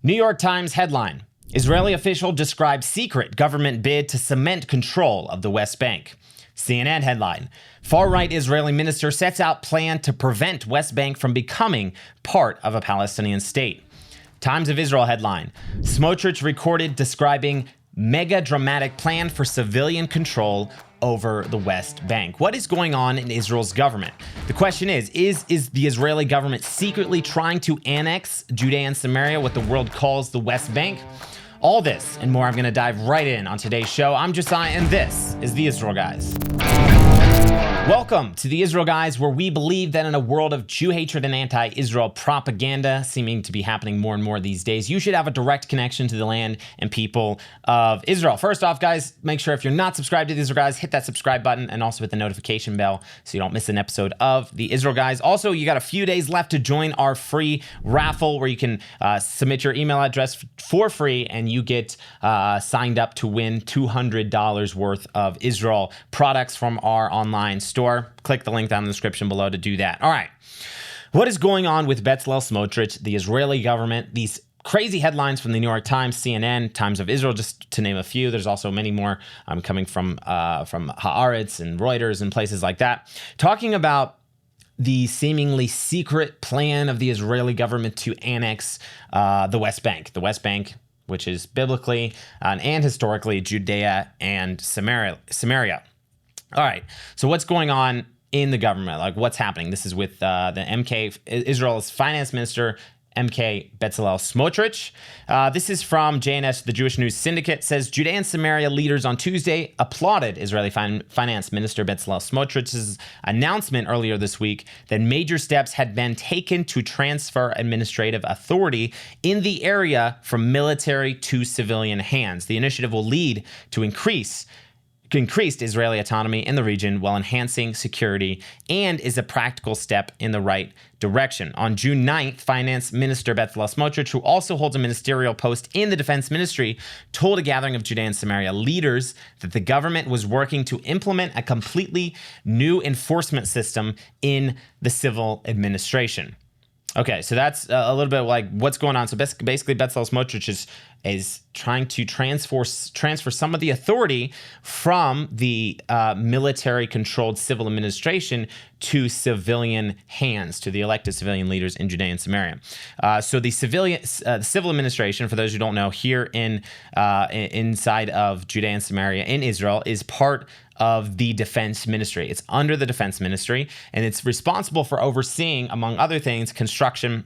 New York Times headline: Israeli official describes secret government bid to cement control of the West Bank. CNN headline: Far-right Israeli minister sets out plan to prevent West Bank from becoming part of a Palestinian state. Times of Israel headline: Smotrich recorded describing mega dramatic plan for civilian control over the West Bank. What is going on in Israel's government? The question is the Israeli government secretly trying to annex Judea and Samaria, what the world calls the West Bank? All this and more I'm going to dive right in on today's show. I'm Josiah, and this is the Israel Guys. Welcome to the Israel Guys, where we believe that in a world of Jew hatred and anti-Israel propaganda seeming to be happening more and more these days, you should have a direct connection to the land and people of Israel. First off, guys, make sure if you're not subscribed to the Israel Guys, hit that subscribe button and also hit the notification bell so you don't miss an episode of the Israel Guys. Also, you got a few days left to join our free raffle where you can submit your email address for free and you get signed up to win $200 worth of Israel products from our online store. Click the link down in the description below to do that. All right. What is going on with Bezalel Smotrich, the Israeli government? These crazy headlines from the New York Times, CNN, Times of Israel, just to name a few. There's also many more coming from Haaretz and Reuters and places like that, talking about the seemingly secret plan of the Israeli government to annex the West Bank. The West Bank, which is biblically and historically Judea and Samaria. All right. So what's going on in the government? Like, what's happening? This is with the Israel's finance minister, MK Bezalel Smotrich. This is from JNS, the Jewish News Syndicate. Says Judea and Samaria leaders on Tuesday applauded Israeli finance minister Bezalel Smotrich's announcement earlier this week that major steps had been taken to transfer administrative authority in the area from military to civilian hands. The initiative will lead to increased Israeli autonomy in the region while enhancing security and is a practical step in the right direction. On June 9th, Finance Minister Bezalel Smotrich, who also holds a ministerial post in the Defense Ministry, told a gathering of Judea and Samaria leaders that the government was working to implement a completely new enforcement system in the civil administration. Okay, so that's a little bit like what's going on. So basically, Bezalel Smotrich is trying to transfer some of the authority from the military-controlled civil administration to civilian hands, to the elected civilian leaders in Judea and Samaria. So the civil administration, for those who don't know, here inside of Judea and Samaria in Israel, is part of the Defense Ministry. It's under the Defense Ministry, and it's responsible for overseeing, among other things, construction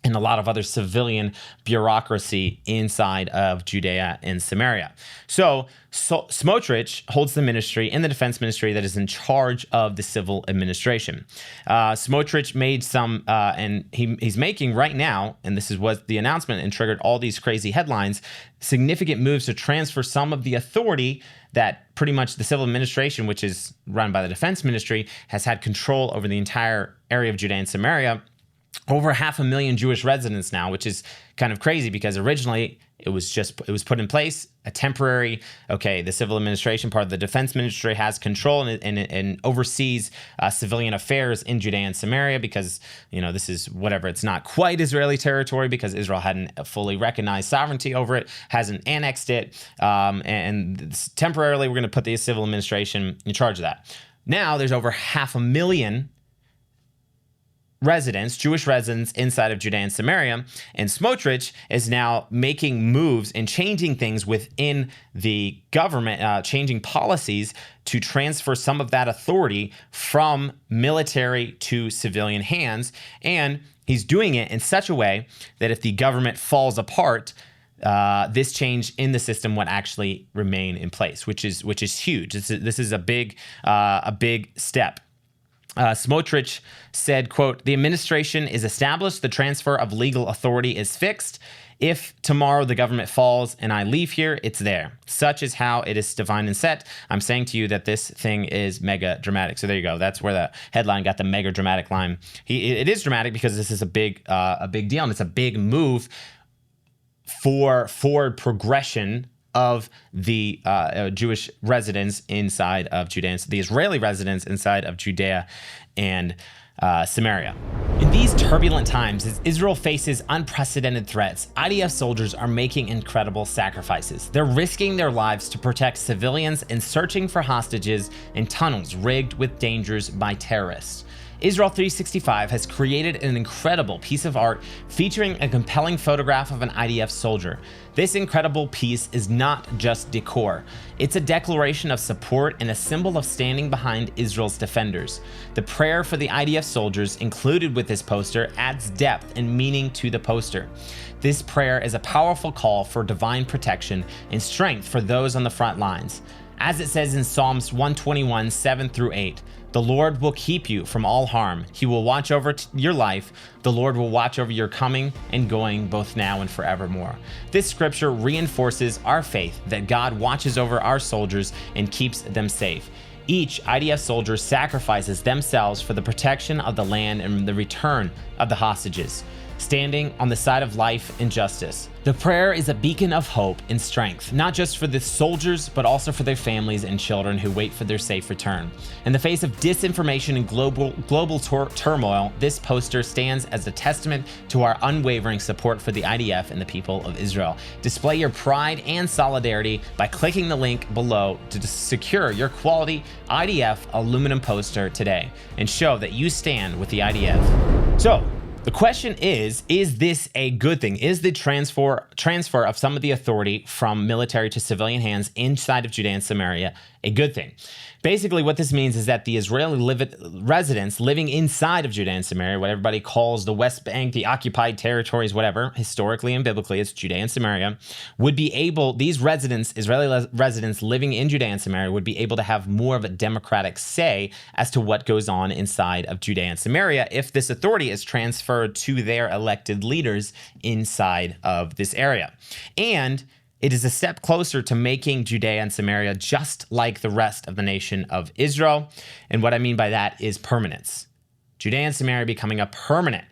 and a lot of other civilian bureaucracy inside of Judea and Samaria. So Smotrich holds the ministry in the Defense Ministry that is in charge of the civil administration. Smotrich made some, and he's making right now, and this is what the announcement and triggered all these crazy headlines, significant moves to transfer some of the authority that pretty much the civil administration, which is run by the Defense Ministry, has had control over the entire area of Judea and Samaria. Over 500,000 Jewish residents now, which is kind of crazy because originally it was put in place a temporary, the civil administration, part of the Defense Ministry, has control and oversees civilian affairs in Judea and Samaria because, this is whatever, it's not quite Israeli territory because Israel hadn't fully recognized sovereignty over it, hasn't annexed it, and temporarily we're going to put the civil administration in charge of that. Now there's over 500,000 residents, Jewish residents inside of Judea and Samaria, and Smotrich is now making moves and changing things within the government, changing policies to transfer some of that authority from military to civilian hands, and he's doing it in such a way that if the government falls apart, this change in the system would actually remain in place, which is huge. This is a big step. Smotrich said, quote, "The administration is established. The transfer of legal authority is fixed. If tomorrow the government falls and I leave here, it's there. Such is how it is defined and set. I'm saying to you that this thing is mega dramatic." So there you go. That's where the headline got the mega dramatic line. It is dramatic because this is a big deal, and it's a big move for forward progression of the Jewish residents inside of Judea, the Israeli residents inside of Judea and Samaria. In these turbulent times, as Israel faces unprecedented threats, IDF soldiers are making incredible sacrifices. They're risking their lives to protect civilians and searching for hostages in tunnels rigged with dangers by terrorists. Israel 365 has created an incredible piece of art featuring a compelling photograph of an IDF soldier. This incredible piece is not just decor. It's a declaration of support and a symbol of standing behind Israel's defenders. The prayer for the IDF soldiers included with this poster adds depth and meaning to the poster. This prayer is a powerful call for divine protection and strength for those on the front lines. As it says in Psalms 121, 7 through 8, "The Lord will keep you from all harm. He will watch over your life. The Lord will watch over your coming and going both now and forevermore." This scripture reinforces our faith that God watches over our soldiers and keeps them safe. Each IDF soldier sacrifices themselves for the protection of the land and the return of the hostages, standing on the side of life and justice. The prayer is a beacon of hope and strength, not just for the soldiers, but also for their families and children who wait for their safe return. In the face of disinformation and global turmoil, this poster stands as a testament to our unwavering support for the IDF and the people of Israel. Display your pride and solidarity by clicking the link below to secure your quality IDF aluminum poster today and show that you stand with the IDF. So, the question is this a good thing? Is the transfer of some of the authority from military to civilian hands inside of Judea and Samaria a good thing? Basically, what this means is that the Israeli residents living inside of Judea and Samaria, what everybody calls the West Bank, the occupied territories, whatever, historically and biblically, it's Judea and Samaria, would be able, these residents, Israeli residents living in Judea and Samaria, would be able to have more of a democratic say as to what goes on inside of Judea and Samaria if this authority is transferred to their elected leaders inside of this area. And it is a step closer to making Judea and Samaria just like the rest of the nation of Israel. And what I mean by that is permanence. Judea and Samaria becoming a permanent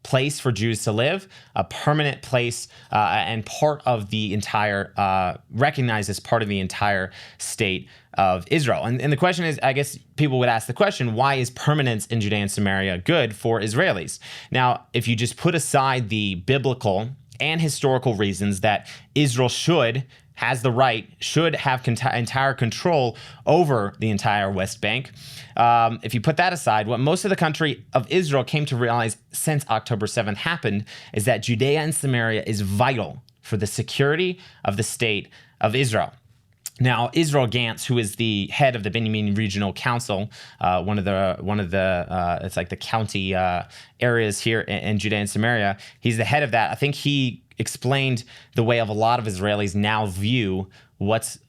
place for Jews to live, a permanent place and part of the entire, recognized as part of the entire state of Israel. And the question is, I guess people would ask the question, why is permanence in Judea and Samaria good for Israelis? Now, if you just put aside the biblical and historical reasons that Israel should have entire control over the entire West Bank. If you put that aside, what most of the country of Israel came to realize since October 7th happened is that Judea and Samaria is vital for the security of the state of Israel. Now, Israel Gantz, who is the head of the Benjamin Regional Council, one of the it's like the county areas here in Judea and Samaria, he's the head of that. I think he explained the way of a lot of Israelis now view what's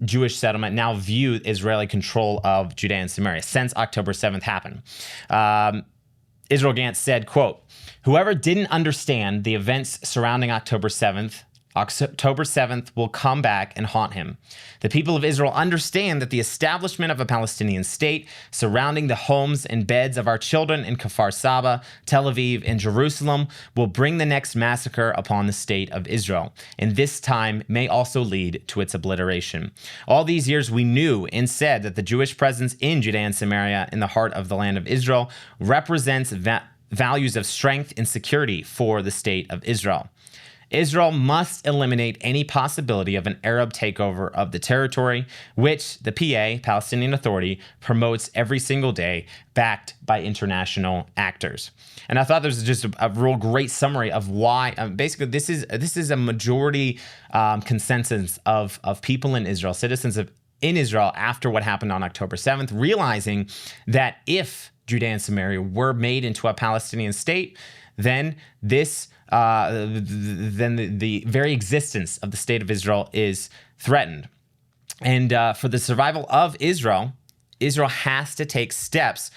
Jewish settlement, now view Israeli control of Judea and Samaria since October 7th happened. Israel Gantz said, quote, "Whoever didn't understand the events surrounding October 7th will come back and haunt him. The people of Israel understand that the establishment of a Palestinian state surrounding the homes and beds of our children in Kfar Saba, Tel Aviv, and Jerusalem will bring the next massacre upon the state of Israel, and this time may also lead to its obliteration. All these years we knew and said that the Jewish presence in Judea and Samaria in the heart of the land of Israel represents values of strength and security for the state of Israel. Israel must eliminate any possibility of an Arab takeover of the territory, which the PA, Palestinian Authority, promotes every single day, backed by international actors." And I thought this was just a real great summary of why, basically, this is a majority consensus of people in Israel, citizens in Israel after what happened on October 7th, realizing that if Judea and Samaria were made into a Palestinian state, then the very existence of the state of Israel is threatened. And for the survival of Israel, Israel has to take steps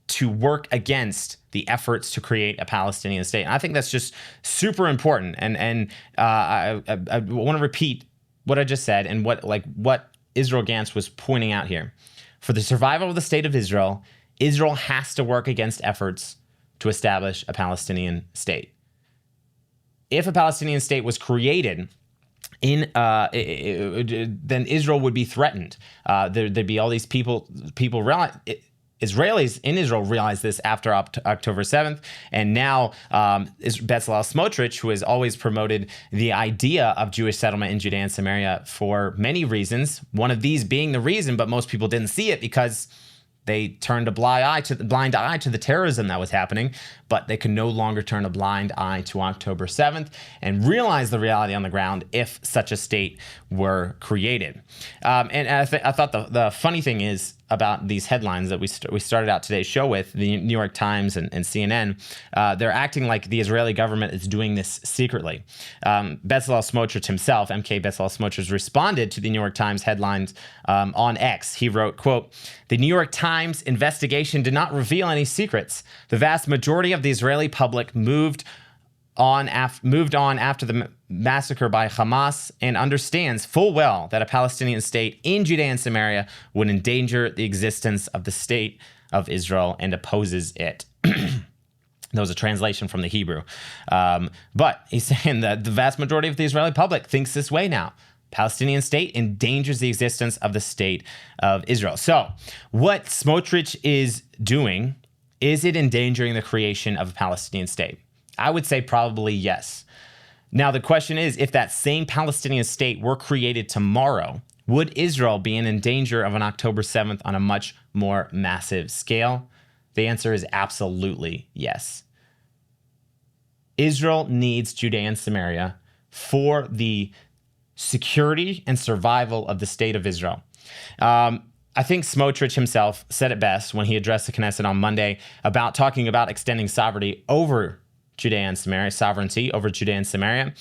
to work against the efforts to create a Palestinian state. And I think that's just super important. And I want to repeat what I just said and what Israel Gantz was pointing out here. For the survival of the state of Israel, Israel has to work against efforts to establish a Palestinian state. If a Palestinian state was created, then Israel would be threatened. There'd be all these people realize Israelis in Israel realized this after October 7th, and now Bezalel Smotrich, who has always promoted the idea of Jewish settlement in Judea and Samaria for many reasons, one of these being the reason, but most people didn't see it because they turned a blind eye to the terrorism that was happening, but they could no longer turn a blind eye to October 7th and realize the reality on the ground if such a state were created. And I thought the funny thing is about these headlines that we started out today's show with, the New York Times and CNN, they're acting like the Israeli government is doing this secretly. Bezalel Smotrich himself, MK Bezalel Smotrich, responded to the New York Times headlines on X. He wrote, quote, "The New York Times investigation did not reveal any secrets. The vast majority of the Israeli public moved on after the massacre by Hamas and understands full well that a Palestinian state in Judea and Samaria would endanger the existence of the state of Israel and opposes it." That was a translation from the Hebrew. But he's saying that the vast majority of the Israeli public thinks this way now. Palestinian state endangers the existence of the state of Israel. So what Smotrich is doing, is it endangering the creation of a Palestinian state? I would say probably yes. Now, the question is, if that same Palestinian state were created tomorrow, would Israel be in danger of an October 7th on a much more massive scale? The answer is absolutely yes. Israel needs Judea and Samaria for the security and survival of the state of Israel. I think Smotrich himself said it best when he addressed the Knesset on Monday about talking about extending sovereignty over Judea and Samaria.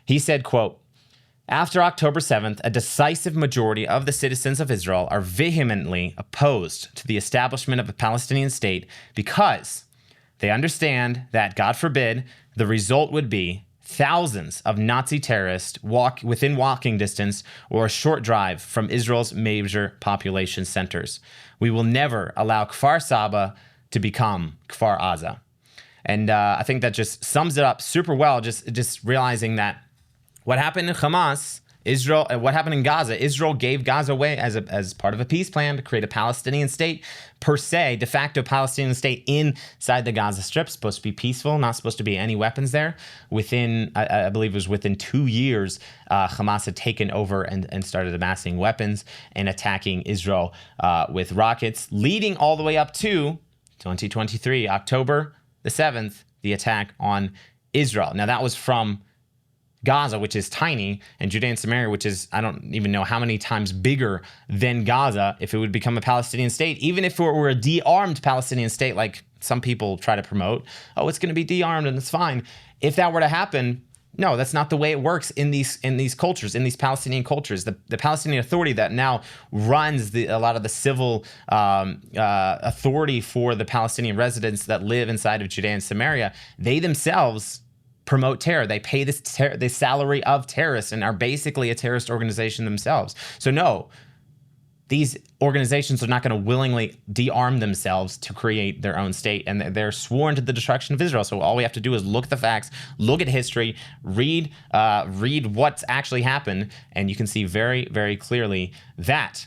He said, quote, "After October 7th, a decisive majority of the citizens of Israel are vehemently opposed to the establishment of a Palestinian state because they understand that, God forbid, the result would be thousands of Nazi terrorists within walking distance or a short drive from Israel's major population centers. We will never allow Kfar Saba to become Kfar Aza." And I think that just sums it up super well, just realizing that what happened in Hamas, Israel, what happened in Gaza, Israel gave Gaza away as part of a peace plan to create a Palestinian state, per se, de facto Palestinian state inside the Gaza Strip, supposed to be peaceful, not supposed to be any weapons there. Within, I believe it was within 2 years, Hamas had taken over and started amassing weapons and attacking Israel with rockets, leading all the way up to 2023, October the 7th, the attack on Israel. Now, that was from Gaza, which is tiny, and Judea and Samaria, which is, I don't even know how many times bigger than Gaza, if it would become a Palestinian state, even if it were a de-armed Palestinian state, like some people try to promote. Oh, it's going to be de-armed and it's fine. If that were to happen, no, that's not the way it works in these cultures, in these Palestinian cultures. The Palestinian Authority that now runs a lot of the civil authority for the Palestinian residents that live inside of Judea and Samaria, they themselves promote terror. They pay the salary of terrorists and are basically a terrorist organization themselves. So no, these organizations are not going to willingly de-arm themselves to create their own state, and they're sworn to the destruction of Israel. So all we have to do is look at the facts, look at history, read what's actually happened, and you can see very, very clearly that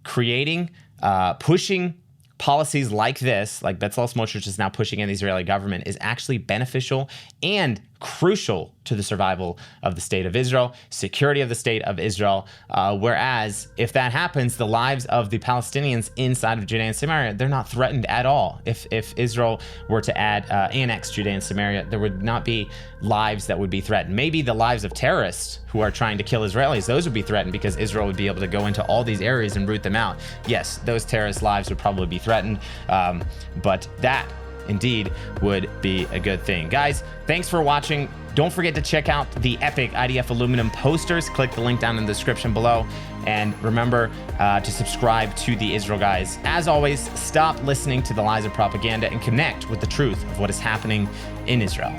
creating, pushing policies like this, like Bezalel Smotrich is now pushing in the Israeli government, is actually beneficial and crucial to the survival of the state of Israel, security of the state of Israel. Whereas if that happens, the lives of the Palestinians inside of Judea and Samaria, they're not threatened at all. If Israel were to annex Judea and Samaria, there would not be lives that would be threatened. Maybe the lives of terrorists who are trying to kill Israelis, those would be threatened because Israel would be able to go into all these areas and root them out. Yes, those terrorist lives would probably be threatened, but that indeed would be a good thing. Guys, thanks for watching. Don't forget to check out the epic IDF aluminum posters. Click the link down in the description below. And remember to subscribe to the Israel Guys. As always, stop listening to the lies of propaganda and connect with the truth of what is happening in Israel.